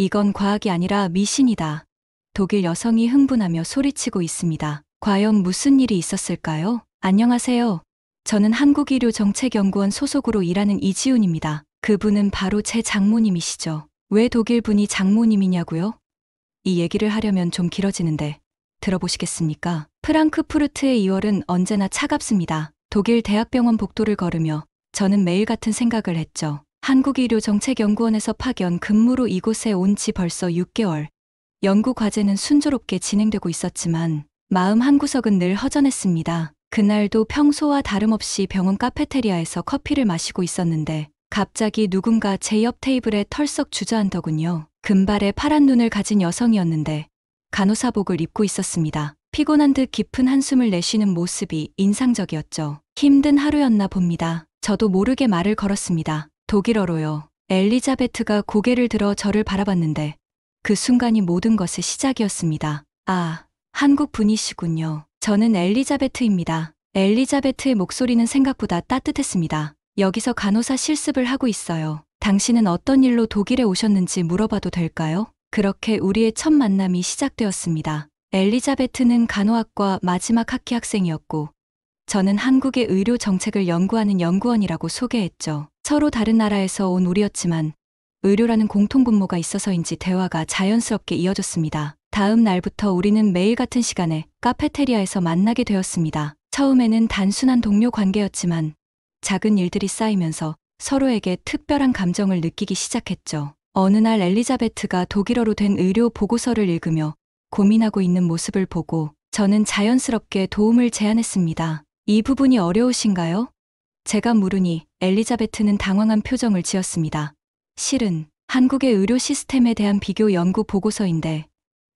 이건 과학이 아니라 미신이다. 독일 여성이 흥분하며 소리치고 있습니다. 과연 무슨 일이 있었을까요? 안녕하세요. 저는 한국의료정책연구원 소속으로 일하는 이지훈입니다. 그분은 바로 제 장모님이시죠. 왜 독일 분이 장모님이냐고요? 이 얘기를 하려면 좀 길어지는데 들어보시겠습니까? 프랑크푸르트의 2월은 언제나 차갑습니다. 독일 대학병원 복도를 걸으며 저는 매일 같은 생각을 했죠. 한국의료정책연구원에서 파견 근무로 이곳에 온 지 벌써 6개월. 연구 과제는 순조롭게 진행되고 있었지만 마음 한구석은 늘 허전했습니다. 그날도 평소와 다름없이 병원 카페테리아에서 커피를 마시고 있었는데 갑자기 누군가 제 옆 테이블에 털썩 주저앉더군요. 금발의 파란 눈을 가진 여성이었는데 간호사복을 입고 있었습니다. 피곤한 듯 깊은 한숨을 내쉬는 모습이 인상적이었죠. 힘든 하루였나 봅니다. 저도 모르게 말을 걸었습니다. 독일어로요. 엘리자베트가 고개를 들어 저를 바라봤는데 그 순간이 모든 것의 시작이었습니다. 아, 한국 분이시군요. 저는 엘리자베트입니다. 엘리자베트의 목소리는 생각보다 따뜻했습니다. 여기서 간호사 실습을 하고 있어요. 당신은 어떤 일로 독일에 오셨는지 물어봐도 될까요? 그렇게 우리의 첫 만남이 시작되었습니다. 엘리자베트는 간호학과 마지막 학기 학생이었고 저는 한국의 의료 정책을 연구하는 연구원이라고 소개했죠. 서로 다른 나라에서 온 우리였지만 의료라는 공통분모가 있어서인지 대화가 자연스럽게 이어졌습니다. 다음 날부터 우리는 매일 같은 시간에 카페테리아에서 만나게 되었습니다. 처음에는 단순한 동료 관계였지만 작은 일들이 쌓이면서 서로에게 특별한 감정을 느끼기 시작했죠. 어느 날 엘리자베트가 독일어로 된 의료 보고서를 읽으며 고민하고 있는 모습을 보고 저는 자연스럽게 도움을 제안했습니다. 이 부분이 어려우신가요? 제가 물으니 엘리자베트는 당황한 표정을 지었습니다. 실은 한국의 의료 시스템에 대한 비교 연구 보고서인데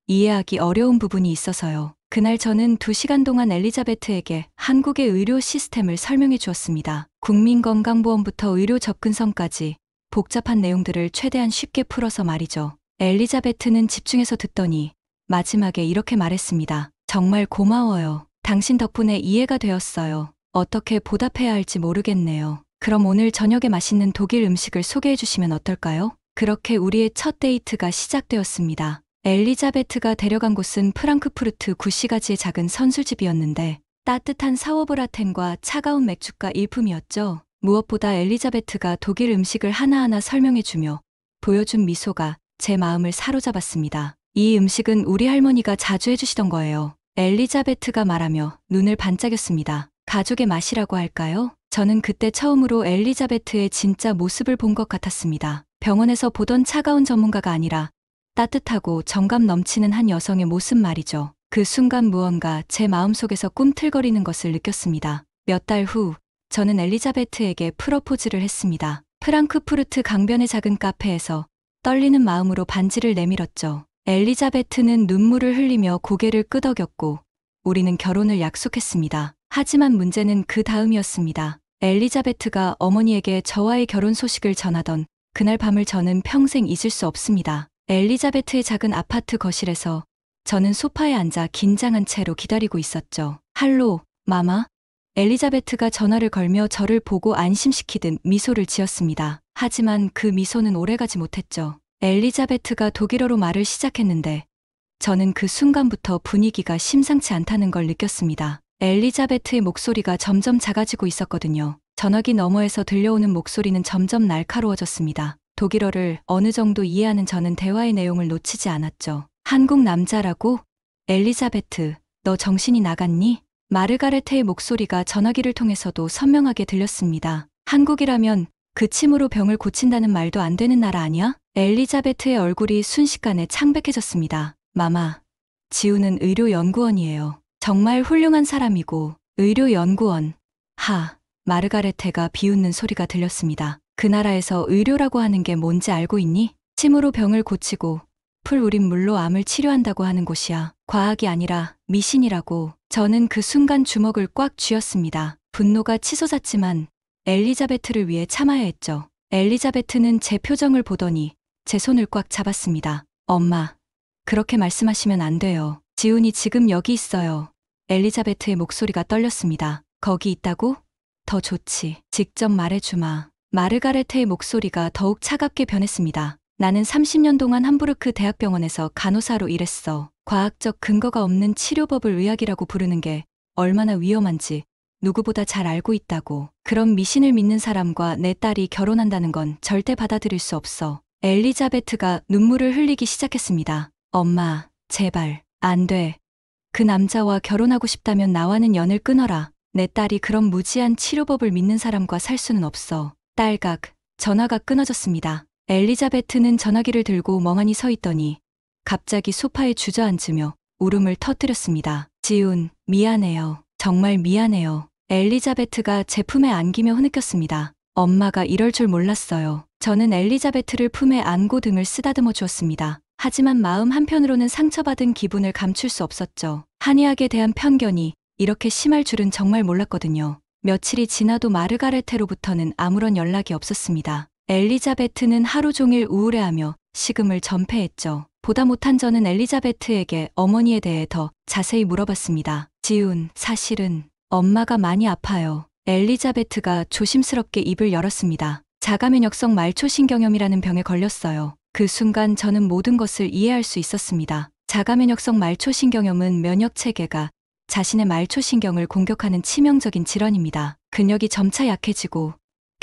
이해하기 어려운 부분이 있어서요. 그날 저는 2시간 동안 엘리자베트에게 한국의 의료 시스템을 설명해 주었습니다. 국민건강보험부터 의료 접근성까지 복잡한 내용들을 최대한 쉽게 풀어서 말이죠. 엘리자베트는 집중해서 듣더니 마지막에 이렇게 말했습니다. 정말 고마워요. 당신 덕분에 이해가 되었어요. 어떻게 보답해야 할지 모르겠네요. 그럼 오늘 저녁에 맛있는 독일 음식을 소개해 주시면 어떨까요? 그렇게 우리의 첫 데이트가 시작되었습니다. 엘리자베트가 데려간 곳은 프랑크푸르트 구시가지의 작은 선술집이었는데 따뜻한 사워브라텐과 차가운 맥주가 일품이었죠. 무엇보다 엘리자베트가 독일 음식을 하나하나 설명해주며 보여준 미소가 제 마음을 사로잡았습니다. 이 음식은 우리 할머니가 자주 해주시던 거예요. 엘리자베트가 말하며 눈을 반짝였습니다. 가족의 맛이라고 할까요? 저는 그때 처음으로 엘리자베트의 진짜 모습을 본 것 같았습니다. 병원에서 보던 차가운 전문가가 아니라 따뜻하고 정감 넘치는 한 여성의 모습 말이죠. 그 순간 무언가 제 마음속에서 꿈틀거리는 것을 느꼈습니다. 몇 달 후 저는 엘리자베트에게 프러포즈를 했습니다. 프랑크푸르트 강변의 작은 카페에서 떨리는 마음으로 반지를 내밀었죠. 엘리자베트는 눈물을 흘리며 고개를 끄덕였고 우리는 결혼을 약속했습니다. 하지만 문제는 그 다음이었습니다. 엘리자베트가 어머니에게 저와의 결혼 소식을 전하던 그날 밤을 저는 평생 잊을 수 없습니다. 엘리자베트의 작은 아파트 거실에서 저는 소파에 앉아 긴장한 채로 기다리고 있었죠. 할로, 마마? 엘리자베트가 전화를 걸며 저를 보고 안심시키듯 미소를 지었습니다. 하지만 그 미소는 오래가지 못했죠. 엘리자베트가 독일어로 말을 시작했는데 저는 그 순간부터 분위기가 심상치 않다는 걸 느꼈습니다. 엘리자베트의 목소리가 점점 작아지고 있었거든요. 전화기 너머에서 들려오는 목소리는 점점 날카로워졌습니다. 독일어를 어느 정도 이해하는 저는 대화의 내용을 놓치지 않았죠. 한국 남자라고? 엘리자베트, 너 정신이 나갔니? 마르가레트의 목소리가 전화기를 통해서도 선명하게 들렸습니다. 한국이라면 그 침으로 병을 고친다는 말도 안 되는 나라 아니야? 엘리자베트의 얼굴이 순식간에 창백해졌습니다. 마마, 지우는 의료연구원이에요. 정말 훌륭한 사람이고 의료연구원. 하, 마르가레테가 비웃는 소리가 들렸습니다. 그 나라에서 의료라고 하는 게 뭔지 알고 있니? 침으로 병을 고치고 풀 우린 물로 암을 치료한다고 하는 곳이야. 과학이 아니라 미신이라고. 저는 그 순간 주먹을 꽉 쥐었습니다. 분노가 치솟았지만 엘리자베트를 위해 참아야 했죠. 엘리자베트는 제 표정을 보더니 제 손을 꽉 잡았습니다. 엄마, 그렇게 말씀하시면 안 돼요. 지훈이 지금 여기 있어요. 엘리자베트의 목소리가 떨렸습니다. 거기 있다고? 더 좋지. 직접 말해주마. 마르가레트의 목소리가 더욱 차갑게 변했습니다. 나는 30년 동안 함부르크 대학병원에서 간호사로 일했어. 과학적 근거가 없는 치료법을 의학이라고 부르는 게 얼마나 위험한지 누구보다 잘 알고 있다고. 그런 미신을 믿는 사람과 내 딸이 결혼한다는 건 절대 받아들일 수 없어. 엘리자베트가 눈물을 흘리기 시작했습니다. 엄마, 제발, 안 돼. 그 남자와 결혼하고 싶다면 나와는 연을 끊어라. 내 딸이 그런 무지한 치료법을 믿는 사람과 살 수는 없어. 딸각, 전화가 끊어졌습니다. 엘리자베트는 전화기를 들고 멍하니 서 있더니 갑자기 소파에 주저앉으며 울음을 터뜨렸습니다. 지훈, 미안해요. 정말 미안해요. 엘리자베트가 제 품에 안기며 흐느꼈습니다. 엄마가 이럴 줄 몰랐어요. 저는 엘리자베트를 품에 안고 등을 쓰다듬어 주었습니다. 하지만 마음 한편으로는 상처받은 기분을 감출 수 없었죠. 한의학에 대한 편견이 이렇게 심할 줄은 정말 몰랐거든요. 며칠이 지나도 마르가레테로부터는 아무런 연락이 없었습니다. 엘리자베트는 하루 종일 우울해하며 식음을 전폐했죠. 보다 못한 저는 엘리자베트에게 어머니에 대해 더 자세히 물어봤습니다. 지훈, 사실은 엄마가 많이 아파요. 엘리자베트가 조심스럽게 입을 열었습니다. 자가면역성 말초신경염이라는 병에 걸렸어요. 그 순간 저는 모든 것을 이해할 수 있었습니다. 자가면역성 말초신경염은 면역체계가 자신의 말초신경을 공격하는 치명적인 질환입니다. 근력이 점차 약해지고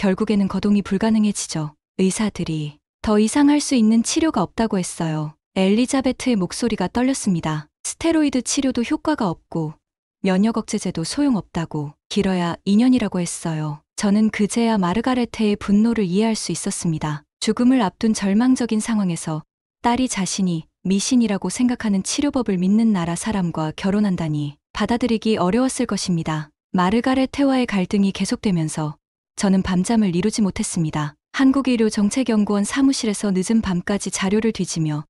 결국에는 거동이 불가능해지죠. 의사들이 더 이상 할 수 있는 치료가 없다고 했어요. 엘리자베트의 목소리가 떨렸습니다. 스테로이드 치료도 효과가 없고 면역 억제제도 소용없다고, 길어야 2년이라고 했어요. 저는 그제야 마르가레테의 분노를 이해할 수 있었습니다. 죽음을 앞둔 절망적인 상황에서 딸이 자신이 미신이라고 생각하는 치료법을 믿는 나라 사람과 결혼한다니 받아들이기 어려웠을 것입니다. 마르가레테와의 갈등이 계속되면서 저는 밤잠을 이루지 못했습니다. 한국의료정책연구원 사무실에서 늦은 밤까지 자료를 뒤지며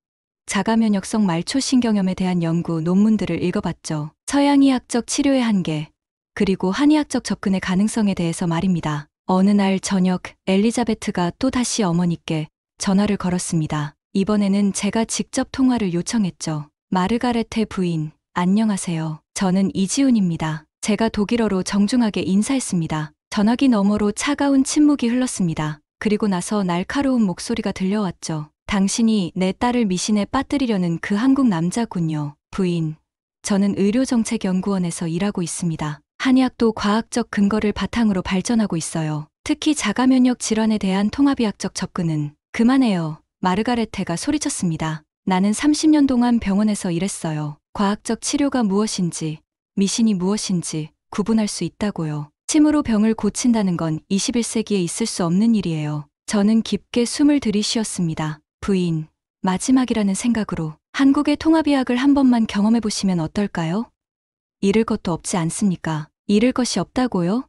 자가면역성 말초신경염에 대한 연구 논문들을 읽어봤죠. 서양의학적 치료의 한계, 그리고 한의학적 접근의 가능성에 대해서 말입니다. 어느 날 저녁 엘리자베트가 또다시 어머니께 전화를 걸었습니다. 이번에는 제가 직접 통화를 요청했죠. 마르가레테 부인, 안녕하세요. 저는 이지훈입니다. 제가 독일어로 정중하게 인사했습니다. 전화기 너머로 차가운 침묵이 흘렀습니다. 그리고 나서 날카로운 목소리가 들려왔죠. 당신이 내 딸을 미신에 빠뜨리려는 그 한국 남자군요. 부인, 저는 의료정책연구원에서 일하고 있습니다. 한의학도 과학적 근거를 바탕으로 발전하고 있어요. 특히 자가면역 질환에 대한 통합의학적 접근은. 그만해요. 마르가레테가 소리쳤습니다. 나는 30년 동안 병원에서 일했어요. 과학적 치료가 무엇인지, 미신이 무엇인지 구분할 수 있다고요. 침으로 병을 고친다는 건 21세기에 있을 수 없는 일이에요. 저는 깊게 숨을 들이쉬었습니다. 부인, 마지막이라는 생각으로 한국의 통합의학을 한 번만 경험해 보시면 어떨까요? 잃을 것도 없지 않습니까? 잃을 것이 없다고요?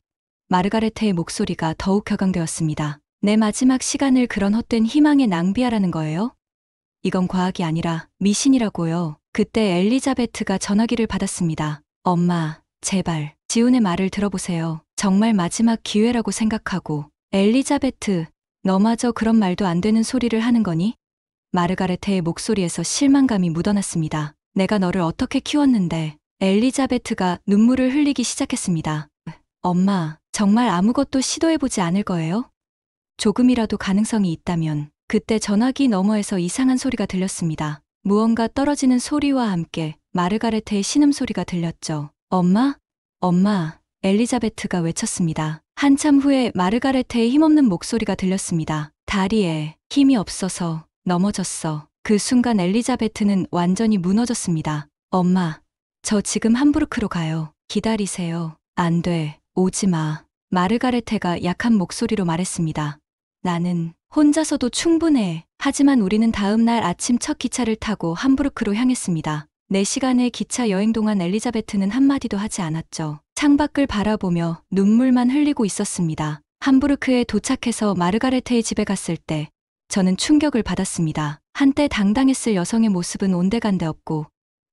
마르가레테의 목소리가 더욱 격앙되었습니다. 내 마지막 시간을 그런 헛된 희망에 낭비하라는 거예요? 이건 과학이 아니라 미신이라고요. 그때 엘리자베트가 전화기를 받았습니다. 엄마, 제발 지훈의 말을 들어보세요. 정말 마지막 기회라고 생각하고. 엘리자베트, 너마저 그런 말도 안 되는 소리를 하는 거니? 마르가레테의 목소리에서 실망감이 묻어났습니다. 내가 너를 어떻게 키웠는데. 엘리자베트가 눈물을 흘리기 시작했습니다. 엄마, 정말 아무것도 시도해보지 않을 거예요? 조금이라도 가능성이 있다면. 그때 전화기 너머에서 이상한 소리가 들렸습니다. 무언가 떨어지는 소리와 함께 마르가레테의 신음소리가 들렸죠. 엄마? 엄마, 엘리자베트가 외쳤습니다. 한참 후에 마르가레테의 힘없는 목소리가 들렸습니다. 다리에 힘이 없어서 넘어졌어. 그 순간 엘리자베트는 완전히 무너졌습니다. 엄마, 저 지금 함부르크로 가요. 기다리세요. 안 돼. 오지 마. 마르가레테가 약한 목소리로 말했습니다. 나는 혼자서도 충분해. 하지만 우리는 다음 날 아침 첫 기차를 타고 함부르크로 향했습니다. 4시간의 기차 여행 동안 엘리자베트는 한마디도 하지 않았죠. 창밖을 바라보며 눈물만 흘리고 있었습니다. 함부르크에 도착해서 마르가레테의 집에 갔을 때 저는 충격을 받았습니다. 한때 당당했을 여성의 모습은 온데간데 없고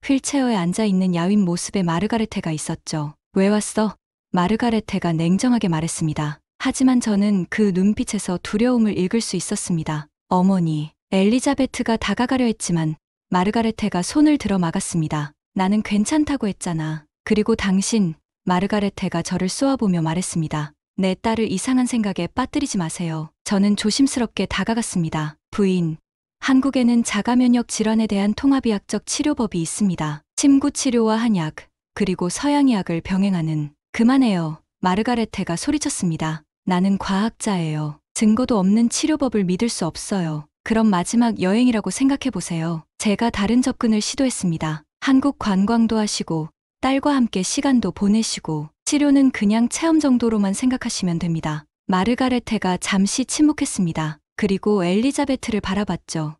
휠체어에 앉아있는 야윈 모습의 마르가레테가 있었죠. 왜 왔어? 마르가레테가 냉정하게 말했습니다. 하지만 저는 그 눈빛에서 두려움을 읽을 수 있었습니다. 어머니, 엘리자베트가 다가가려 했지만 마르가레테가 손을 들어 막았습니다. 나는 괜찮다고 했잖아. 그리고 당신, 마르가레테가 저를 쏘아보며 말했습니다. 내 딸을 이상한 생각에 빠뜨리지 마세요. 저는 조심스럽게 다가갔습니다. 부인, 한국에는 자가면역 질환에 대한 통합의학적 치료법이 있습니다. 침구 치료와 한약, 그리고 서양의학을 병행하는. 그만해요. 마르가레테가 소리쳤습니다. 나는 과학자예요. 증거도 없는 치료법을 믿을 수 없어요. 그럼 마지막 여행이라고 생각해보세요. 제가 다른 접근을 시도했습니다. 한국 관광도 하시고 딸과 함께 시간도 보내시고 치료는 그냥 체험 정도로만 생각하시면 됩니다. 마르가레테가 잠시 침묵했습니다. 그리고 엘리자베트를 바라봤죠.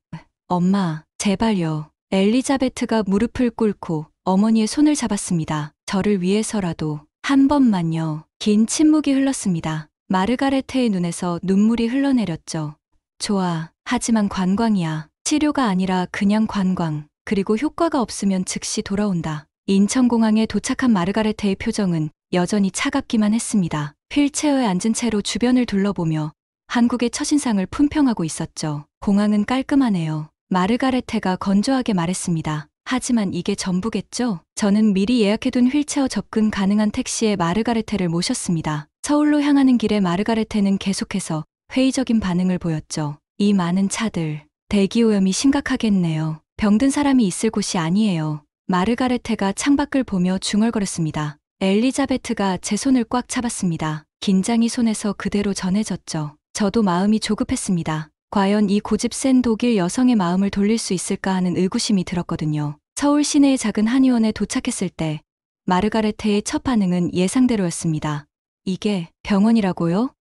엄마, 제발요. 엘리자베트가 무릎을 꿇고 어머니의 손을 잡았습니다. 저를 위해서라도 한 번만요. 긴 침묵이 흘렀습니다. 마르가레테의 눈에서 눈물이 흘러내렸죠. 좋아. 하지만 관광이야. 치료가 아니라 그냥 관광. 그리고 효과가 없으면 즉시 돌아온다. 인천공항에 도착한 마르가레테의 표정은 여전히 차갑기만 했습니다. 휠체어에 앉은 채로 주변을 둘러보며 한국의 첫인상을 품평하고 있었죠. 공항은 깔끔하네요. 마르가레테가 건조하게 말했습니다. 하지만 이게 전부겠죠? 저는 미리 예약해둔 휠체어 접근 가능한 택시에 마르가레테를 모셨습니다. 서울로 향하는 길에 마르가레테는 계속해서 회의적인 반응을 보였죠. 이 많은 차들, 대기오염이 심각하겠네요. 병든 사람이 있을 곳이 아니에요. 마르가레테가 창밖을 보며 중얼거렸습니다. 엘리자베트가 제 손을 꽉 잡았습니다. 긴장이 손에서 그대로 전해졌죠. 저도 마음이 조급했습니다. 과연 이 고집 센 독일 여성의 마음을 돌릴 수 있을까 하는 의구심이 들었거든요. 서울 시내의 작은 한의원에 도착했을 때 마르가레테의 첫 반응은 예상대로였습니다. 이게 병원이라고요?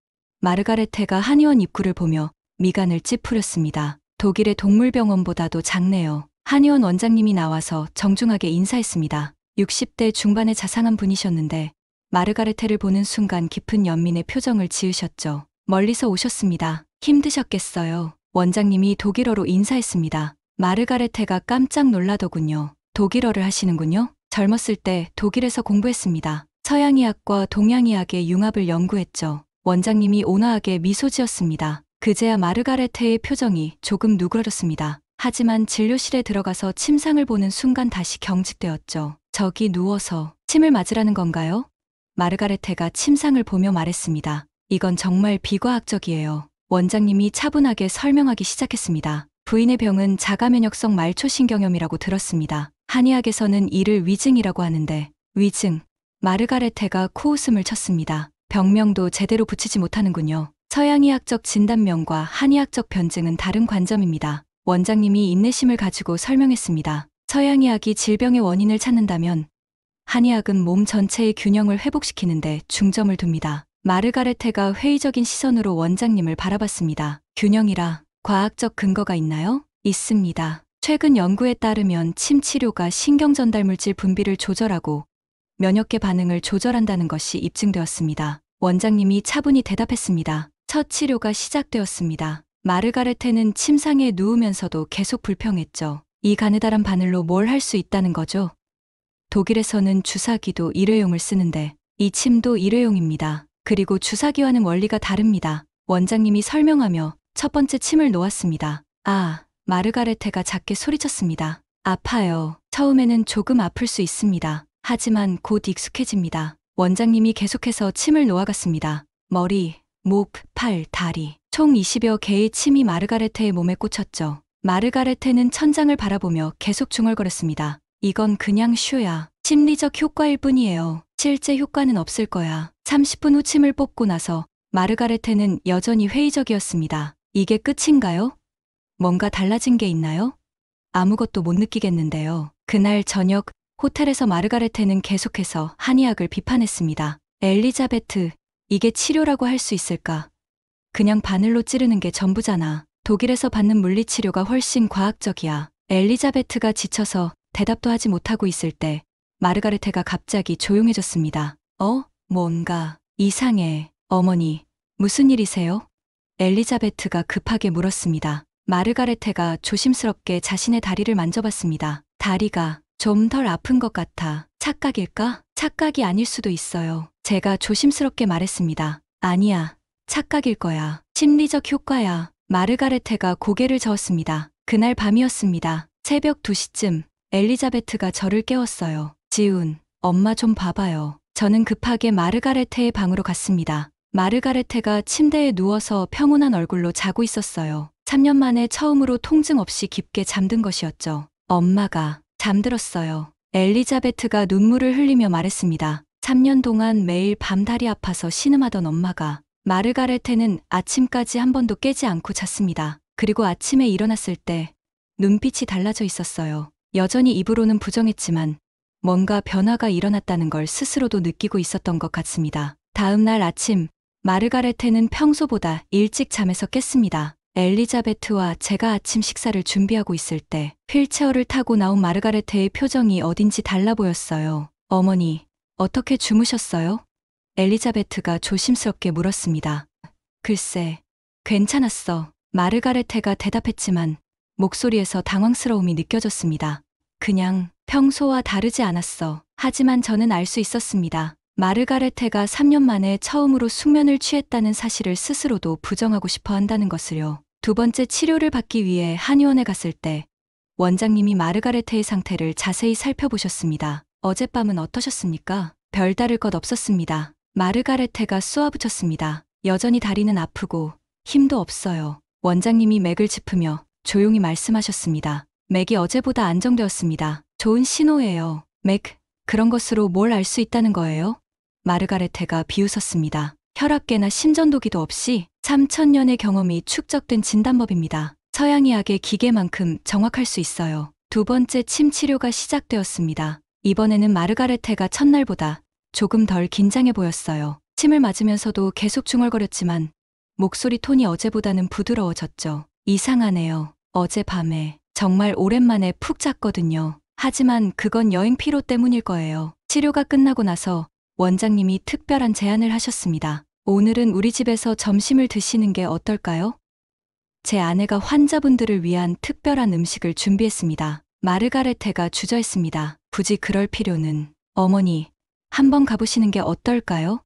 마르가레테가 한의원 입구를 보며 미간을 찌푸렸습니다. 독일의 동물병원보다도 작네요. 한의원 원장님이 나와서 정중하게 인사했습니다. 60대 중반의 자상한 분이셨는데 마르가레테를 보는 순간 깊은 연민의 표정을 지으셨죠. 멀리서 오셨습니다. 힘드셨겠어요. 원장님이 독일어로 인사했습니다. 마르가레테가 깜짝 놀라더군요. 독일어를 하시는군요. 젊었을 때 독일에서 공부했습니다. 서양의학과 동양의학의 융합을 연구했죠. 원장님이 온화하게 미소 지었습니다. 그제야 마르가레테의 표정이 조금 누그러졌습니다. 하지만 진료실에 들어가서 침상을 보는 순간 다시 경직되었죠. 저기 누워서 침을 맞으라는 건가요? 마르가레테가 침상을 보며 말했습니다. 이건 정말 비과학적이에요. 원장님이 차분하게 설명하기 시작했습니다. 부인의 병은 자가면역성 말초신경염이라고 들었습니다. 한의학에서는 이를 위증이라고 하는데 위증. 마르가레테가 코웃음을 쳤습니다. 병명도 제대로 붙이지 못하는군요. 서양의학적 진단명과 한의학적 변증은 다른 관점입니다. 원장님이 인내심을 가지고 설명했습니다. 서양의학이 질병의 원인을 찾는다면 한의학은 몸 전체의 균형을 회복시키는데 중점을 둡니다. 마르가레테가 회의적인 시선으로 원장님을 바라봤습니다. 균형이라 과학적 근거가 있나요? 있습니다. 최근 연구에 따르면 침 치료가 신경 전달 물질 분비를 조절하고 면역계 반응을 조절한다는 것이 입증되었습니다. 원장님이 차분히 대답했습니다. 첫 치료가 시작되었습니다. 마르가레테는 침상에 누우면서도 계속 불평했죠. 이 가느다란 바늘로 뭘 할 수 있다는 거죠? 독일에서는 주사기도 일회용을 쓰는데 이 침도 일회용입니다. 그리고 주사기와는 원리가 다릅니다. 원장님이 설명하며 첫 번째 침을 놓았습니다. 아, 마르가레테가 작게 소리쳤습니다. 아파요. 처음에는 조금 아플 수 있습니다. 하지만 곧 익숙해집니다. 원장님이 계속해서 침을 놓아갔습니다. 머리, 목, 팔, 다리. 총 20여 개의 침이 마르가레테의 몸에 꽂혔죠. 마르가레테는 천장을 바라보며 계속 중얼거렸습니다. 이건 그냥 쇼야. 심리적 효과일 뿐이에요. 실제 효과는 없을 거야. 30분 후 침을 뽑고 나서 마르가레테는 여전히 회의적이었습니다. 이게 끝인가요? 뭔가 달라진 게 있나요? 아무것도 못 느끼겠는데요. 그날 저녁 호텔에서 마르가레테는 계속해서 한의학을 비판했습니다. 엘리자베트, 이게 치료라고 할 수 있을까? 그냥 바늘로 찌르는 게 전부잖아. 독일에서 받는 물리치료가 훨씬 과학적이야. 엘리자베트가 지쳐서 대답도 하지 못하고 있을 때 마르가레테가 갑자기 조용해졌습니다. 뭔가 이상해. 어머니, 무슨 일이세요? 엘리자베트가 급하게 물었습니다. 마르가레테가 조심스럽게 자신의 다리를 만져봤습니다. 다리가 좀 덜 아픈 것 같아. 착각일까? 착각이 아닐 수도 있어요. 제가 조심스럽게 말했습니다. 아니야. 착각일 거야. 심리적 효과야. 마르가레테가 고개를 저었습니다. 그날 밤이었습니다. 새벽 2시쯤 엘리자베트가 저를 깨웠어요. 지훈, 엄마 좀 봐봐요. 저는 급하게 마르가레테의 방으로 갔습니다. 마르가레테가 침대에 누워서 평온한 얼굴로 자고 있었어요. 3년 만에 처음으로 통증 없이 깊게 잠든 것이었죠. 엄마가 잠들었어요. 엘리자베트가 눈물을 흘리며 말했습니다. 3년 동안 매일 밤 다리 아파서 신음하던 엄마가 마르가레테는 아침까지 한 번도 깨지 않고 잤습니다. 그리고 아침에 일어났을 때 눈빛이 달라져 있었어요. 여전히 입으로는 부정했지만 뭔가 변화가 일어났다는 걸 스스로도 느끼고 있었던 것 같습니다. 다음 날 아침, 마르가레테는 평소보다 일찍 잠에서 깼습니다. 엘리자베트와 제가 아침 식사를 준비하고 있을 때 휠체어를 타고 나온 마르가레테의 표정이 어딘지 달라 보였어요. 어머니, 어떻게 주무셨어요? 엘리자베트가 조심스럽게 물었습니다. 글쎄, 괜찮았어. 마르가레테가 대답했지만 목소리에서 당황스러움이 느껴졌습니다. 그냥 평소와 다르지 않았어. 하지만 저는 알 수 있었습니다. 마르가레테가 3년 만에 처음으로 숙면을 취했다는 사실을 스스로도 부정하고 싶어 한다는 것을요. 두 번째 치료를 받기 위해 한의원에 갔을 때 원장님이 마르가레테의 상태를 자세히 살펴보셨습니다. 어젯밤은 어떠셨습니까? 별다를 것 없었습니다. 마르가레테가 쏘아붙였습니다. 여전히 다리는 아프고 힘도 없어요. 원장님이 맥을 짚으며 조용히 말씀하셨습니다. 맥이 어제보다 안정되었습니다. 좋은 신호예요. 맥, 그런 것으로 뭘 알 수 있다는 거예요? 마르가레테가 비웃었습니다. 혈압계나 심전도기도 없이 3000년의 경험이 축적된 진단법입니다. 서양의학의 기계만큼 정확할 수 있어요. 두 번째 침 치료가 시작되었습니다. 이번에는 마르가레테가 첫날보다 조금 덜 긴장해 보였어요. 침을 맞으면서도 계속 중얼거렸지만 목소리 톤이 어제보다는 부드러워졌죠. 이상하네요. 어젯밤에 정말 오랜만에 푹 잤거든요. 하지만 그건 여행 피로 때문일 거예요. 치료가 끝나고 나서 원장님이 특별한 제안을 하셨습니다. 오늘은 우리 집에서 점심을 드시는 게 어떨까요? 제 아내가 환자분들을 위한 특별한 음식을 준비했습니다. 마르가레테가 주저했습니다. 굳이 그럴 필요는. 어머니, 한번 가보시는 게 어떨까요?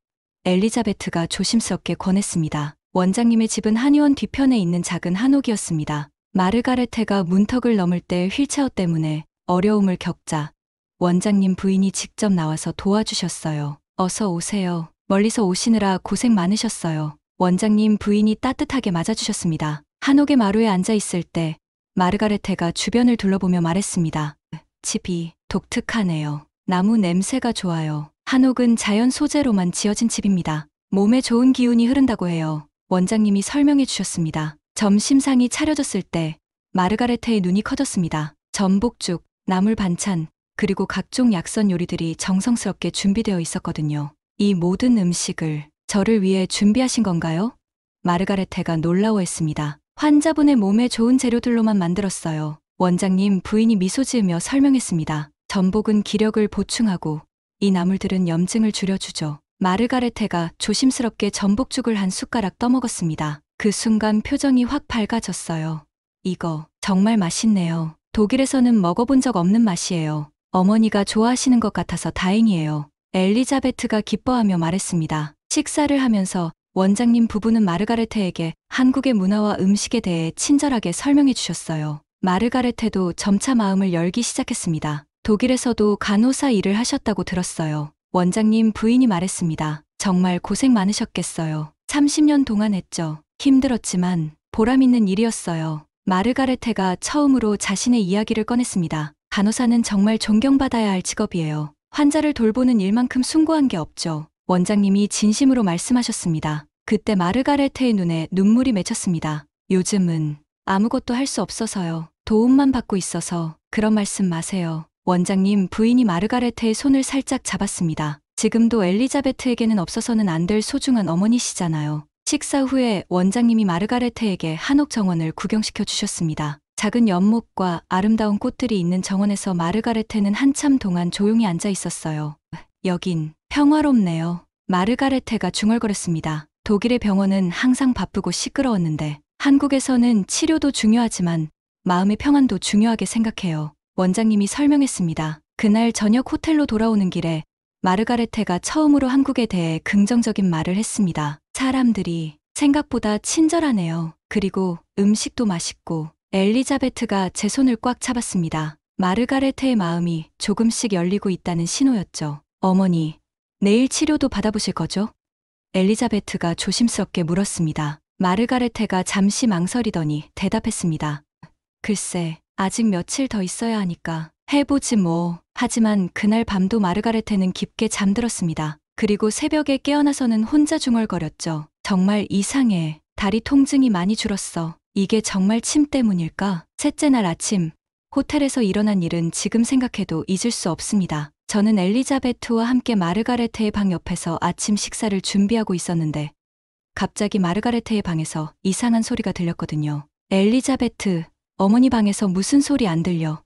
엘리자베트가 조심스럽게 권했습니다. 원장님의 집은 한의원 뒤편에 있는 작은 한옥이었습니다. 마르가레테가 문턱을 넘을 때 휠체어 때문에 어려움을 겪자 원장님 부인이 직접 나와서 도와주셨어요. 어서 오세요. 멀리서 오시느라 고생 많으셨어요. 원장님 부인이 따뜻하게 맞아주셨습니다. 한옥의 마루에 앉아 있을 때 마르가레테가 주변을 둘러보며 말했습니다. 집이 독특하네요. 나무 냄새가 좋아요. 한옥은 자연 소재로만 지어진 집입니다. 몸에 좋은 기운이 흐른다고 해요. 원장님이 설명해 주셨습니다. 점심상이 차려졌을 때 마르가레테의 눈이 커졌습니다. 전복죽, 나물 반찬, 그리고 각종 약선 요리들이 정성스럽게 준비되어 있었거든요. 이 모든 음식을 저를 위해 준비하신 건가요? 마르가레테가 놀라워했습니다. 환자분의 몸에 좋은 재료들로만 만들었어요. 원장님 부인이 미소 지으며 설명했습니다. 전복은 기력을 보충하고 이 나물들은 염증을 줄여주죠. 마르가레테가 조심스럽게 전복죽을 한 숟가락 떠먹었습니다. 그 순간 표정이 확 밝아졌어요. 이거 정말 맛있네요. 독일에서는 먹어본 적 없는 맛이에요. 어머니가 좋아하시는 것 같아서 다행이에요. 엘리자베트가 기뻐하며 말했습니다. 식사를 하면서 원장님 부부는 마르가레테에게 한국의 문화와 음식에 대해 친절하게 설명해 주셨어요. 마르가레테도 점차 마음을 열기 시작했습니다. 독일에서도 간호사 일을 하셨다고 들었어요. 원장님 부인이 말했습니다. 정말 고생 많으셨겠어요. 30년 동안 했죠. 힘들었지만 보람 있는 일이었어요. 마르가레테가 처음으로 자신의 이야기를 꺼냈습니다. 간호사는 정말 존경받아야 할 직업이에요. 환자를 돌보는 일만큼 숭고한 게 없죠. 원장님이 진심으로 말씀하셨습니다. 그때 마르가레테의 눈에 눈물이 맺혔습니다. 요즘은 아무것도 할 수 없어서요. 도움만 받고 있어서 그런 말씀 마세요. 원장님 부인이 마르가레테의 손을 살짝 잡았습니다. 지금도 엘리자베트에게는 없어서는 안 될 소중한 어머니시잖아요. 식사 후에 원장님이 마르가레테에게 한옥 정원을 구경시켜 주셨습니다. 작은 연못과 아름다운 꽃들이 있는 정원에서 마르가레테는 한참 동안 조용히 앉아 있었어요. 여긴 평화롭네요. 마르가레테가 중얼거렸습니다. 독일의 병원은 항상 바쁘고 시끄러웠는데 한국에서는 치료도 중요하지만 마음의 평안도 중요하게 생각해요. 원장님이 설명했습니다. 그날 저녁 호텔로 돌아오는 길에 마르가레테가 처음으로 한국에 대해 긍정적인 말을 했습니다. 사람들이 생각보다 친절하네요. 그리고 음식도 맛있고. 엘리자베트가 제 손을 꽉 잡았습니다. 마르가레테의 마음이 조금씩 열리고 있다는 신호였죠. 어머니, 내일 치료도 받아보실 거죠? 엘리자베트가 조심스럽게 물었습니다. 마르가레테가 잠시 망설이더니 대답했습니다. 글쎄, 아직 며칠 더 있어야 하니까 해보지 뭐. 하지만 그날 밤도 마르가레테는 깊게 잠들었습니다. 그리고 새벽에 깨어나서는 혼자 중얼거렸죠. 정말 이상해. 다리 통증이 많이 줄었어. 이게 정말 침 때문일까? 셋째 날 아침, 호텔에서 일어난 일은 지금 생각해도 잊을 수 없습니다. 저는 엘리자베트와 함께 마르가레테의 방 옆에서 아침 식사를 준비하고 있었는데 갑자기 마르가레테의 방에서 이상한 소리가 들렸거든요. 엘리자베트, 어머니 방에서 무슨 소리 안 들려?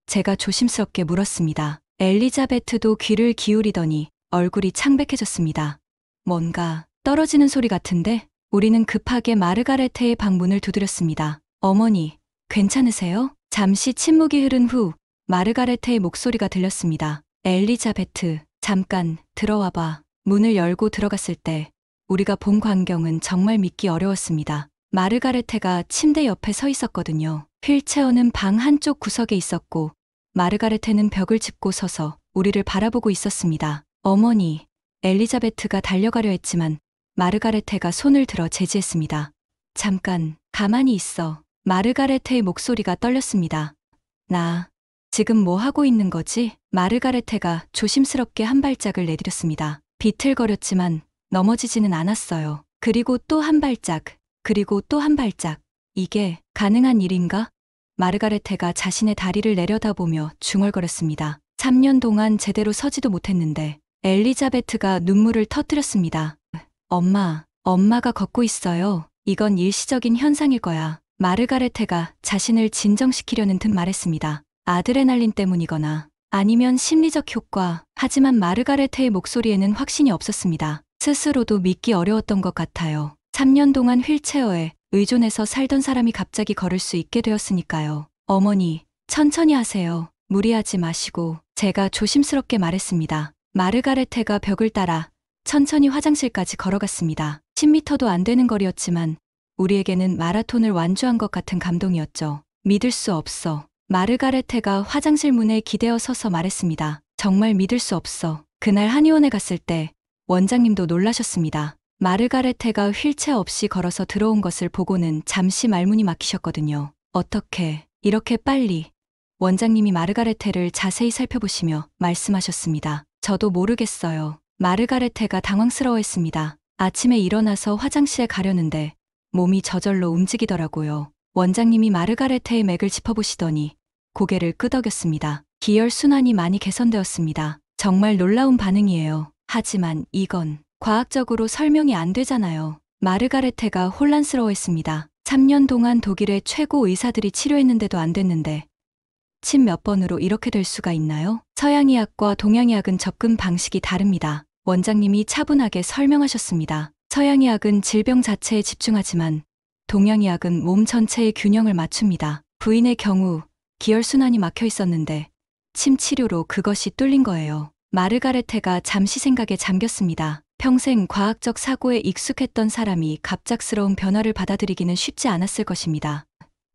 제가 조심스럽게 물었습니다. 엘리자베트도 귀를 기울이더니 얼굴이 창백해졌습니다. 뭔가 떨어지는 소리 같은데? 우리는 급하게 마르가레테의 방 문을 두드렸습니다. 어머니, 괜찮으세요? 잠시 침묵이 흐른 후 마르가레테의 목소리가 들렸습니다. 엘리자베트, 잠깐 들어와봐. 문을 열고 들어갔을 때 우리가 본 광경은 정말 믿기 어려웠습니다. 마르가레테가 침대 옆에 서 있었거든요. 휠체어는 방 한쪽 구석에 있었고 마르가레테는 벽을 짚고 서서 우리를 바라보고 있었습니다. 어머니, 엘리자베트가 달려가려 했지만 마르가레테가 손을 들어 제지했습니다. 잠깐, 가만히 있어. 마르가레테의 목소리가 떨렸습니다. 나, 지금 뭐 하고 있는 거지? 마르가레테가 조심스럽게 한 발짝을 내디뎠습니다. 비틀거렸지만 넘어지지는 않았어요. 그리고 또 한 발짝, 그리고 또 한 발짝. 이게 가능한 일인가? 마르가레테가 자신의 다리를 내려다보며 중얼거렸습니다. 3년 동안 제대로 서지도 못했는데 엘리자베트가 눈물을 터뜨렸습니다. 엄마가 걷고 있어요. 이건 일시적인 현상일 거야. 마르가레테가 자신을 진정시키려는 듯 말했습니다. 아드레날린 때문이거나 아니면 심리적 효과. 하지만 마르가레테의 목소리에는 확신이 없었습니다. 스스로도 믿기 어려웠던 것 같아요. 3년 동안 휠체어에 의존해서 살던 사람이 갑자기 걸을 수 있게 되었으니까요. 어머니, 천천히 하세요. 무리하지 마시고. 제가 조심스럽게 말했습니다. 마르가레테가 벽을 따라 천천히 화장실까지 걸어갔습니다. 10m도 안 되는 거리였지만 우리에게는 마라톤을 완주한 것 같은 감동이었죠. 믿을 수 없어. 마르가레테가 화장실 문에 기대어 서서 말했습니다. 정말 믿을 수 없어. 그날 한의원에 갔을 때 원장님도 놀라셨습니다. 마르가레테가 휠체어 없이 걸어서 들어온 것을 보고는 잠시 말문이 막히셨거든요. 어떻게 이렇게 빨리? 원장님이 마르가레테를 자세히 살펴보시며 말씀하셨습니다. 저도 모르겠어요. 마르가레테가 당황스러워했습니다. 아침에 일어나서 화장실에 가려는데 몸이 저절로 움직이더라고요. 원장님이 마르가레테의 맥을 짚어보시더니 고개를 끄덕였습니다. 기혈순환이 많이 개선되었습니다. 정말 놀라운 반응이에요. 하지만 이건 과학적으로 설명이 안 되잖아요. 마르가레테가 혼란스러워했습니다. 3년 동안 독일의 최고 의사들이 치료했는데도 안 됐는데 침 몇 번으로 이렇게 될 수가 있나요? 서양의학과 동양의학은 접근 방식이 다릅니다. 원장님이 차분하게 설명하셨습니다. 서양의학은 질병 자체에 집중하지만 동양의학은 몸 전체의 균형을 맞춥니다. 부인의 경우 기혈순환이 막혀 있었는데 침 치료로 그것이 뚫린 거예요. 마르가레테가 잠시 생각에 잠겼습니다. 평생 과학적 사고에 익숙했던 사람이 갑작스러운 변화를 받아들이기는 쉽지 않았을 것입니다.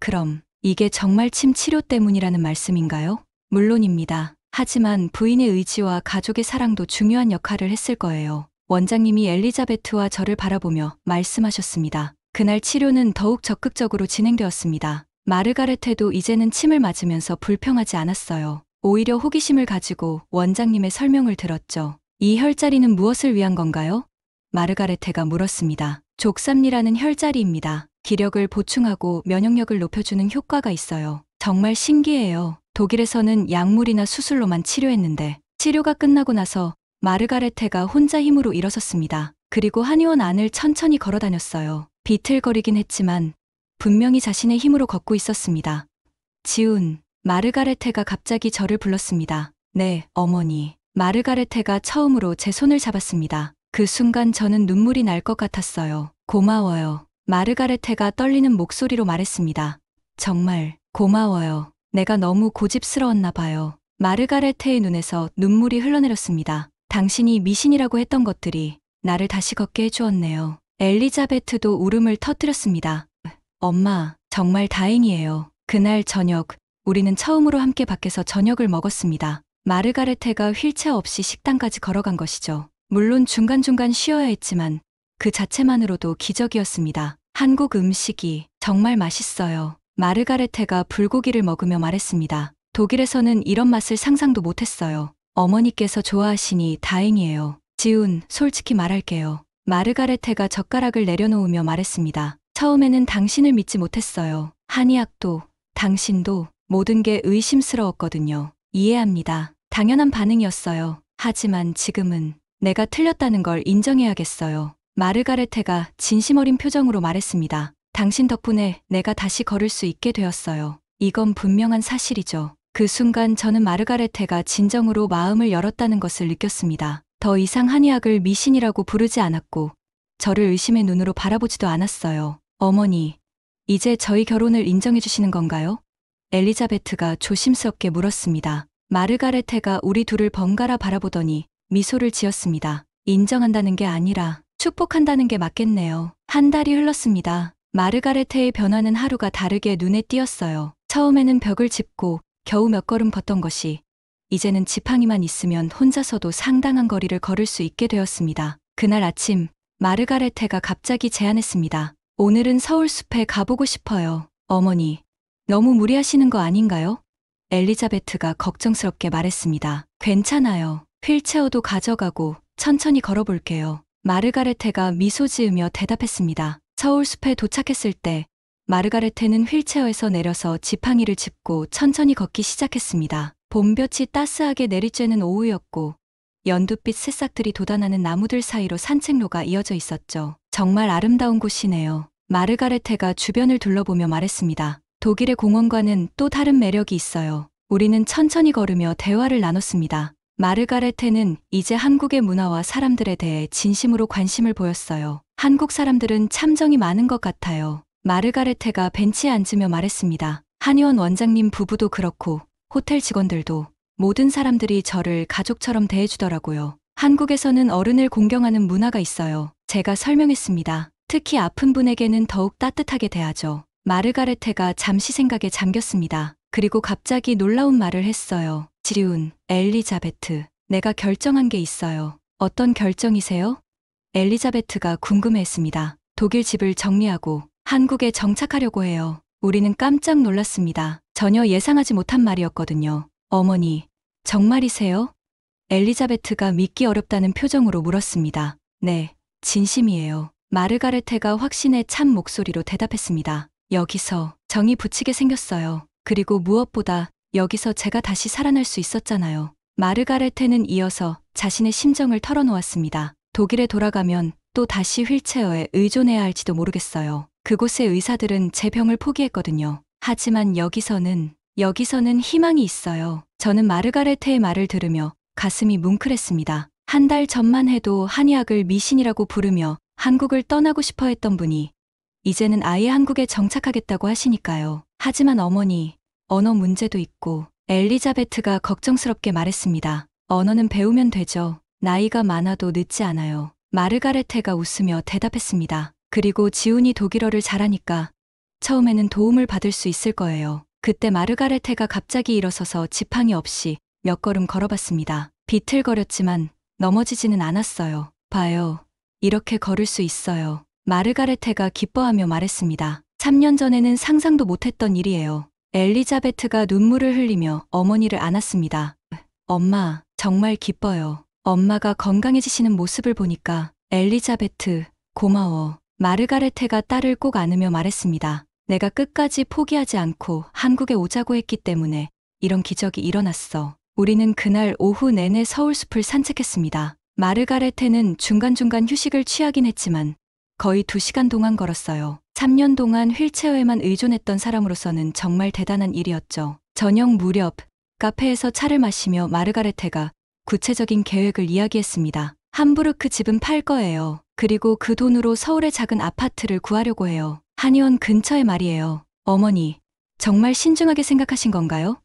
그럼 이게 정말 침 치료 때문이라는 말씀인가요? 물론입니다. 하지만 부인의 의지와 가족의 사랑도 중요한 역할을 했을 거예요. 원장님이 엘리자베트와 저를 바라보며 말씀하셨습니다. 그날 치료는 더욱 적극적으로 진행되었습니다. 마르가레테도 이제는 침을 맞으면서 불평하지 않았어요. 오히려 호기심을 가지고 원장님의 설명을 들었죠. 이 혈자리는 무엇을 위한 건가요? 마르가레테가 물었습니다. 족삼리라는 혈자리입니다. 기력을 보충하고 면역력을 높여주는 효과가 있어요. 정말 신기해요. 독일에서는 약물이나 수술로만 치료했는데 치료가 끝나고 나서 마르가레테가 혼자 힘으로 일어섰습니다. 그리고 한의원 안을 천천히 걸어 다녔어요. 비틀거리긴 했지만 분명히 자신의 힘으로 걷고 있었습니다. 지훈, 마르가레테가 갑자기 저를 불렀습니다. 네, 어머니. 마르가레테가 처음으로 제 손을 잡았습니다. 그 순간 저는 눈물이 날 것 같았어요. 고마워요. 마르가레테가 떨리는 목소리로 말했습니다. 정말 고마워요. 내가 너무 고집스러웠나 봐요. 마르가레테의 눈에서 눈물이 흘러내렸습니다. 당신이 미신이라고 했던 것들이 나를 다시 걷게 해주었네요. 엘리자베트도 울음을 터뜨렸습니다. 엄마, 정말 다행이에요. 그날 저녁, 우리는 처음으로 함께 밖에서 저녁을 먹었습니다. 마르가레테가 휠체어 없이 식당까지 걸어간 것이죠. 물론 중간중간 쉬어야 했지만 그 자체만으로도 기적이었습니다. 한국 음식이 정말 맛있어요. 마르가레테가 불고기를 먹으며 말했습니다. 독일에서는 이런 맛을 상상도 못했어요. 어머니께서 좋아하시니 다행이에요. 지훈, 솔직히 말할게요. 마르가레테가 젓가락을 내려놓으며 말했습니다. 처음에는 당신을 믿지 못했어요. 한의학도, 당신도 모든 게 의심스러웠거든요. 이해합니다. 당연한 반응이었어요. 하지만 지금은 내가 틀렸다는 걸 인정해야겠어요. 마르가레테가 진심 어린 표정으로 말했습니다. 당신 덕분에 내가 다시 걸을 수 있게 되었어요. 이건 분명한 사실이죠. 그 순간 저는 마르가레테가 진정으로 마음을 열었다는 것을 느꼈습니다. 더 이상 한의학을 미신이라고 부르지 않았고 저를 의심의 눈으로 바라보지도 않았어요. 어머니, 이제 저희 결혼을 인정해 주시는 건가요? 엘리자베트가 조심스럽게 물었습니다. 마르가레테가 우리 둘을 번갈아 바라보더니 미소를 지었습니다. 인정한다는 게 아니라 축복한다는 게 맞겠네요. 한 달이 흘렀습니다. 마르가레테의 변화는 하루가 다르게 눈에 띄었어요. 처음에는 벽을 짚고 겨우 몇 걸음 걷던 것이 이제는 지팡이만 있으면 혼자서도 상당한 거리를 걸을 수 있게 되었습니다. 그날 아침 마르가레테가 갑자기 제안했습니다. 오늘은 서울숲에 가보고 싶어요. 어머니, 너무 무리하시는 거 아닌가요? 엘리자베트가 걱정스럽게 말했습니다. 괜찮아요. 휠체어도 가져가고 천천히 걸어볼게요. 마르가레테가 미소 지으며 대답했습니다. 서울숲에 도착했을 때 마르가레테는 휠체어에서 내려서 지팡이를 짚고 천천히 걷기 시작했습니다. 봄볕이 따스하게 내리쬐는 오후였고 연두빛 새싹들이 돋아나는 나무들 사이로 산책로가 이어져 있었죠. 정말 아름다운 곳이네요. 마르가레테가 주변을 둘러보며 말했습니다. 독일의 공원과는 또 다른 매력이 있어요. 우리는 천천히 걸으며 대화를 나눴습니다. 마르가레테는 이제 한국의 문화와 사람들에 대해 진심으로 관심을 보였어요. 한국 사람들은 참 정이 많은 것 같아요. 마르가레테가 벤치에 앉으며 말했습니다. 한의원 원장님 부부도 그렇고 호텔 직원들도 모든 사람들이 저를 가족처럼 대해주더라고요. 한국에서는 어른을 공경하는 문화가 있어요. 제가 설명했습니다. 특히 아픈 분에게는 더욱 따뜻하게 대하죠. 마르가레테가 잠시 생각에 잠겼습니다. 그리고 갑자기 놀라운 말을 했어요. 지훈, 엘리자베트, 내가 결정한 게 있어요. 어떤 결정이세요? 엘리자베트가 궁금해했습니다. 독일 집을 정리하고 한국에 정착하려고 해요. 우리는 깜짝 놀랐습니다. 전혀 예상하지 못한 말이었거든요. 어머니, 정말이세요? 엘리자베트가 믿기 어렵다는 표정으로 물었습니다. 네, 진심이에요. 마르가레테가 확신에 찬 목소리로 대답했습니다. 여기서 정이 붙이게 생겼어요. 그리고 무엇보다 여기서 제가 다시 살아날 수 있었잖아요. 마르가레테는 이어서 자신의 심정을 털어놓았습니다. 독일에 돌아가면 또 다시 휠체어에 의존해야 할지도 모르겠어요. 그곳의 의사들은 제 병을 포기했거든요. 하지만 여기서는 희망이 있어요. 저는 마르가레테의 말을 들으며 가슴이 뭉클했습니다. 한 달 전만 해도 한의학을 미신이라고 부르며 한국을 떠나고 싶어 했던 분이 이제는 아예 한국에 정착하겠다고 하시니까요. 하지만 어머니, 언어 문제도 있고 엘리자베트가 걱정스럽게 말했습니다. 언어는 배우면 되죠. 나이가 많아도 늦지 않아요. 마르가레테가 웃으며 대답했습니다. 그리고 지훈이 독일어를 잘하니까 처음에는 도움을 받을 수 있을 거예요. 그때 마르가레테가 갑자기 일어서서 지팡이 없이 몇 걸음 걸어봤습니다. 비틀거렸지만 넘어지지는 않았어요. 봐요. 이렇게 걸을 수 있어요. 마르가레테가 기뻐하며 말했습니다. 3년 전에는 상상도 못했던 일이에요. 엘리자베트가 눈물을 흘리며 어머니를 안았습니다. 엄마, 정말 기뻐요. 엄마가 건강해지시는 모습을 보니까. 엘리자베트, 고마워. 마르가레테가 딸을 꼭 안으며 말했습니다. 내가 끝까지 포기하지 않고 한국에 오자고 했기 때문에 이런 기적이 일어났어. 우리는 그날 오후 내내 서울숲을 산책했습니다. 마르가레테는 중간중간 휴식을 취하긴 했지만 거의 2시간 동안 걸었어요. 3년 동안 휠체어에만 의존했던 사람으로서는 정말 대단한 일이었죠. 저녁 무렵 카페에서 차를 마시며 마르가레테가 구체적인 계획을 이야기했습니다. 함부르크 집은 팔 거예요. 그리고 그 돈으로 서울의 작은 아파트를 구하려고 해요. 한의원 근처에 말이에요. 어머니, 정말 신중하게 생각하신 건가요?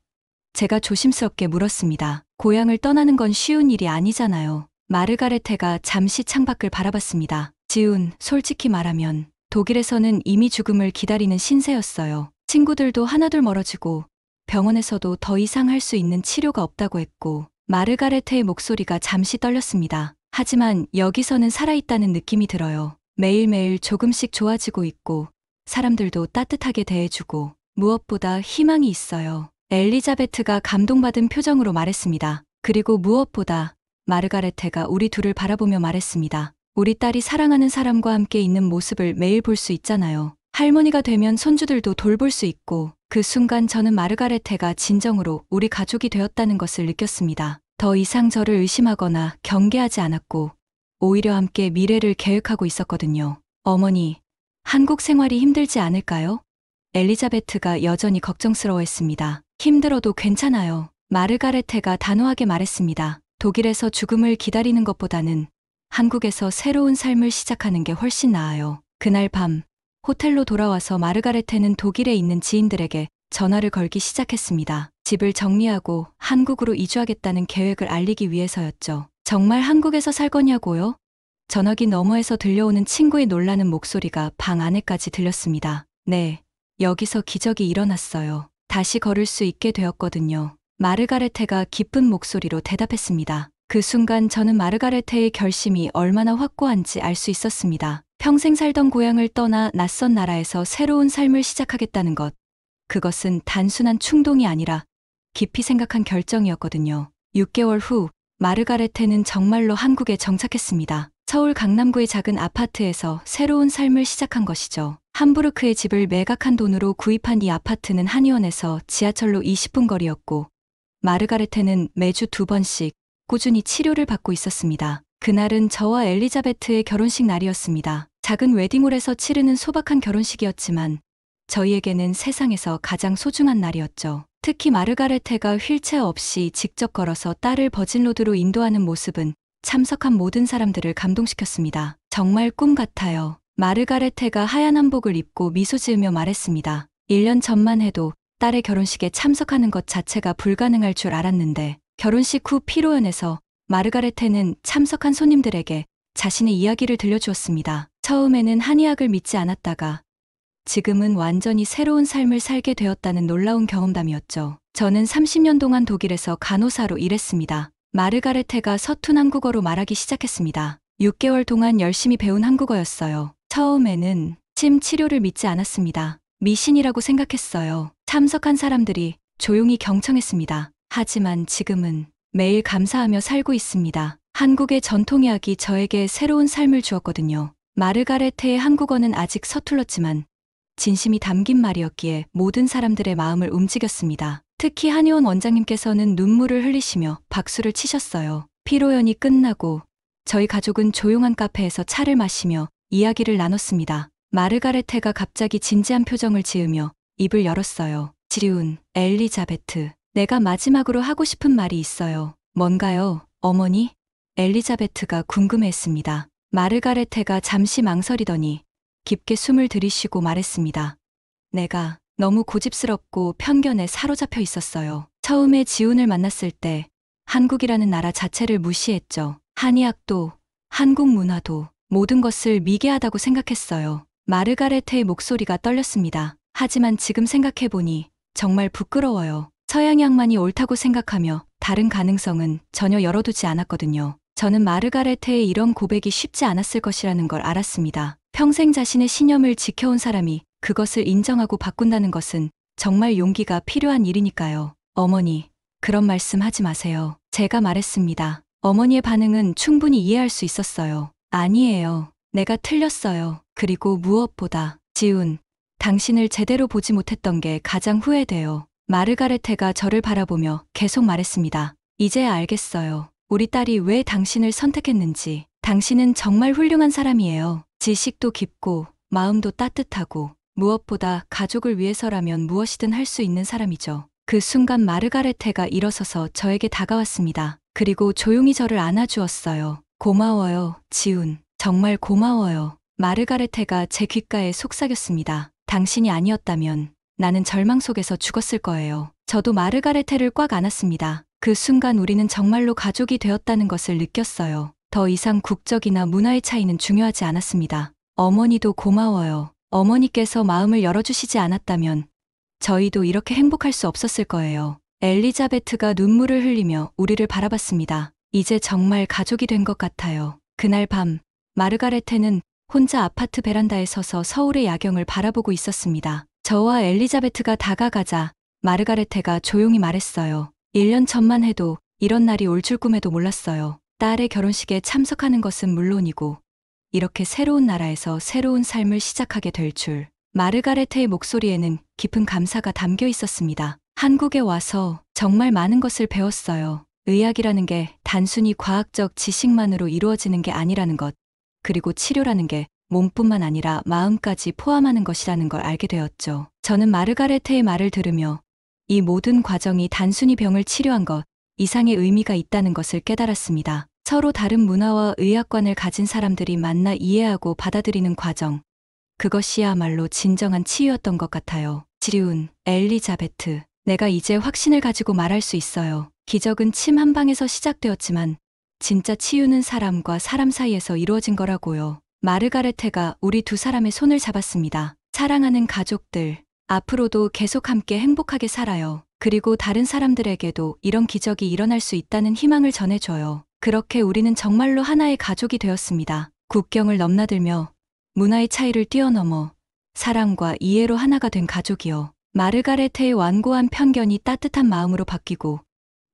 제가 조심스럽게 물었습니다. 고향을 떠나는 건 쉬운 일이 아니잖아요. 마르가레테가 잠시 창밖을 바라봤습니다. 지훈, 솔직히 말하면 독일에서는 이미 죽음을 기다리는 신세였어요. 친구들도 하나둘 멀어지고 병원에서도 더 이상 할 수 있는 치료가 없다고 했고 마르가레테의 목소리가 잠시 떨렸습니다. 하지만 여기서는 살아있다는 느낌이 들어요. 매일매일 조금씩 좋아지고 있고 사람들도 따뜻하게 대해주고 무엇보다 희망이 있어요. 엘리자베트가 감동받은 표정으로 말했습니다. 그리고 무엇보다 마르가레테가 우리 둘을 바라보며 말했습니다. 우리 딸이 사랑하는 사람과 함께 있는 모습을 매일 볼 수 있잖아요. 할머니가 되면 손주들도 돌볼 수 있고 그 순간 저는 마르가레테가 진정으로 우리 가족이 되었다는 것을 느꼈습니다. 더 이상 저를 의심하거나 경계하지 않았고 오히려 함께 미래를 계획하고 있었거든요. 어머니, 한국 생활이 힘들지 않을까요? 엘리자베트가 여전히 걱정스러워했습니다. 힘들어도 괜찮아요. 마르가레테가 단호하게 말했습니다. 독일에서 죽음을 기다리는 것보다는 한국에서 새로운 삶을 시작하는 게 훨씬 나아요. 그날 밤 호텔로 돌아와서 마르가레테는 독일에 있는 지인들에게 전화를 걸기 시작했습니다. 집을 정리하고 한국으로 이주하겠다는 계획을 알리기 위해서였죠. 정말 한국에서 살 거냐고요? 전화기 너머에서 들려오는 친구의 놀라는 목소리가 방 안에까지 들렸습니다. 네, 여기서 기적이 일어났어요. 다시 걸을 수 있게 되었거든요. 마르가레테가 기쁜 목소리로 대답했습니다. 그 순간 저는 마르가레테의 결심이 얼마나 확고한지 알 수 있었습니다. 평생 살던 고향을 떠나 낯선 나라에서 새로운 삶을 시작하겠다는 것. 그것은 단순한 충동이 아니라 깊이 생각한 결정이었거든요. 6개월 후 마르가레테는 정말로 한국에 정착했습니다. 서울 강남구의 작은 아파트에서 새로운 삶을 시작한 것이죠. 함부르크의 집을 매각한 돈으로 구입한 이 아파트는 한의원에서 지하철로 20분 거리였고 마르가레테는 매주 2번씩 꾸준히 치료를 받고 있었습니다. 그날은 저와 엘리자베트의 결혼식 날이었습니다. 작은 웨딩홀에서 치르는 소박한 결혼식이었지만 저희에게는 세상에서 가장 소중한 날이었죠. 특히 마르가레테가 휠체어 없이 직접 걸어서 딸을 버진로드로 인도하는 모습은 참석한 모든 사람들을 감동시켰습니다. 정말 꿈 같아요. 마르가레테가 하얀 한복을 입고 미소 지으며 말했습니다. 1년 전만 해도 딸의 결혼식에 참석하는 것 자체가 불가능할 줄 알았는데 결혼식 후 피로연에서 마르가레테는 참석한 손님들에게 자신의 이야기를 들려주었습니다. 처음에는 한의학을 믿지 않았다가 지금은 완전히 새로운 삶을 살게 되었다는 놀라운 경험담이었죠. 저는 30년 동안 독일에서 간호사로 일했습니다. 마르가레테가 서툰 한국어로 말하기 시작했습니다. 6개월 동안 열심히 배운 한국어였어요. 처음에는 침 치료를 믿지 않았습니다. 미신이라고 생각했어요. 참석한 사람들이 조용히 경청했습니다. 하지만 지금은 매일 감사하며 살고 있습니다. 한국의 전통의학이 저에게 새로운 삶을 주었거든요. 마르가레테의 한국어는 아직 서툴렀지만 진심이 담긴 말이었기에 모든 사람들의 마음을 움직였습니다. 특히 한의원 원장님께서는 눈물을 흘리시며 박수를 치셨어요. 피로연이 끝나고 저희 가족은 조용한 카페에서 차를 마시며 이야기를 나눴습니다. 마르가레테가 갑자기 진지한 표정을 지으며 입을 열었어요. 지훈, 엘리자베트, 내가 마지막으로 하고 싶은 말이 있어요. 뭔가요, 어머니? 엘리자베트가 궁금해했습니다. 마르가레테가 잠시 망설이더니 깊게 숨을 들이쉬고 말했습니다. 내가 너무 고집스럽고 편견에 사로잡혀 있었어요. 처음에 지훈을 만났을 때 한국이라는 나라 자체를 무시했죠. 한의학도, 한국 문화도 모든 것을 미개하다고 생각했어요. 마르가레테의 목소리가 떨렸습니다. 하지만 지금 생각해보니 정말 부끄러워요. 서양의학만이 옳다고 생각하며 다른 가능성은 전혀 열어두지 않았거든요. 저는 마르가레테의 이런 고백이 쉽지 않았을 것이라는 걸 알았습니다. 평생 자신의 신념을 지켜온 사람이 그것을 인정하고 바꾼다는 것은 정말 용기가 필요한 일이니까요. 어머니, 그런 말씀 하지 마세요. 제가 말했습니다. 어머니의 반응은 충분히 이해할 수 있었어요. 아니에요. 내가 틀렸어요. 그리고 무엇보다 지훈, 당신을 제대로 보지 못했던 게 가장 후회돼요. 마르가레테가 저를 바라보며 계속 말했습니다. 이제야 알겠어요. 우리 딸이 왜 당신을 선택했는지. 당신은 정말 훌륭한 사람이에요. 지식도 깊고 마음도 따뜻하고 무엇보다 가족을 위해서라면 무엇이든 할 수 있는 사람이죠. 그 순간 마르가레테가 일어서서 저에게 다가왔습니다. 그리고 조용히 저를 안아주었어요. 고마워요, 지훈. 정말 고마워요. 마르가레테가 제 귓가에 속삭였습니다. 당신이 아니었다면 나는 절망 속에서 죽었을 거예요. 저도 마르가레테를 꽉 안았습니다. 그 순간 우리는 정말로 가족이 되었다는 것을 느꼈어요. 더 이상 국적이나 문화의 차이는 중요하지 않았습니다. 어머니도 고마워요. 어머니께서 마음을 열어주시지 않았다면 저희도 이렇게 행복할 수 없었을 거예요. 엘리자베트가 눈물을 흘리며 우리를 바라봤습니다. 이제 정말 가족이 된 것 같아요. 그날 밤 마르가레테는 혼자 아파트 베란다에 서서 서울의 야경을 바라보고 있었습니다. 저와 엘리자베트가 다가가자 마르가레테가 조용히 말했어요. 1년 전만 해도 이런 날이 올 줄 꿈에도 몰랐어요. 딸의 결혼식에 참석하는 것은 물론이고 이렇게 새로운 나라에서 새로운 삶을 시작하게 될 줄. 마르가레테의 목소리에는 깊은 감사가 담겨 있었습니다. 한국에 와서 정말 많은 것을 배웠어요. 의학이라는 게 단순히 과학적 지식만으로 이루어지는 게 아니라는 것, 그리고 치료라는 게 몸뿐만 아니라 마음까지 포함하는 것이라는 걸 알게 되었죠. 저는 마르가레테의 말을 들으며 이 모든 과정이 단순히 병을 치료한 것 이상의 의미가 있다는 것을 깨달았습니다. 서로 다른 문화와 의학관을 가진 사람들이 만나 이해하고 받아들이는 과정, 그것이야말로 진정한 치유였던 것 같아요. 지리운, 엘리자베트, 내가 이제 확신을 가지고 말할 수 있어요. 기적은 침 한 방에서 시작되었지만 진짜 치유는 사람과 사람 사이에서 이루어진 거라고요. 마르가레테가 우리 두 사람의 손을 잡았습니다. 사랑하는 가족들, 앞으로도 계속 함께 행복하게 살아요. 그리고 다른 사람들에게도 이런 기적이 일어날 수 있다는 희망을 전해줘요. 그렇게 우리는 정말로 하나의 가족이 되었습니다. 국경을 넘나들며 문화의 차이를 뛰어넘어 사랑과 이해로 하나가 된 가족이요. 마르가레테의 완고한 편견이 따뜻한 마음으로 바뀌고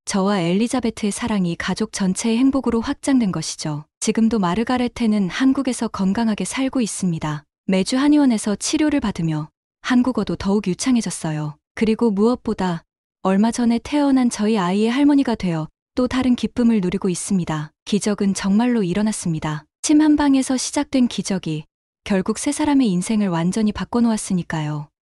저와 엘리자베트의 사랑이 가족 전체의 행복으로 확장된 것이죠. 지금도 마르가레테는 한국에서 건강하게 살고 있습니다. 매주 한의원에서 치료를 받으며 한국어도 더욱 유창해졌어요. 그리고 무엇보다 얼마 전에 태어난 저희 아이의 할머니가 되어 또 다른 기쁨을 누리고 있습니다. 기적은 정말로 일어났습니다. 침 한 방에서 시작된 기적이 결국 세 사람의 인생을 완전히 바꿔놓았으니까요.